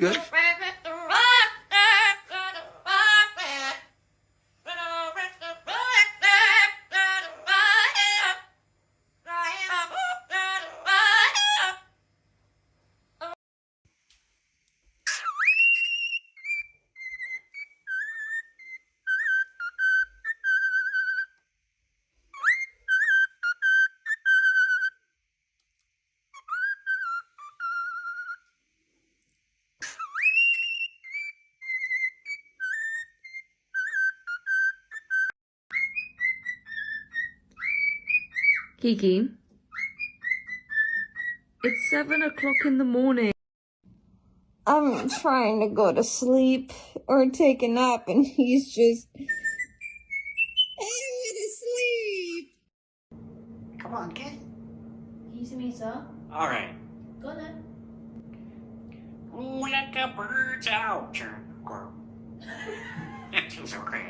Good. Kiki, it's 7 o'clock in the morning. I'm trying to go to sleep or take a nap, and he's just, I want to sleep. Come on, kid. Can you see me, sir? All right. Go then. Let the birds out. That feels okay.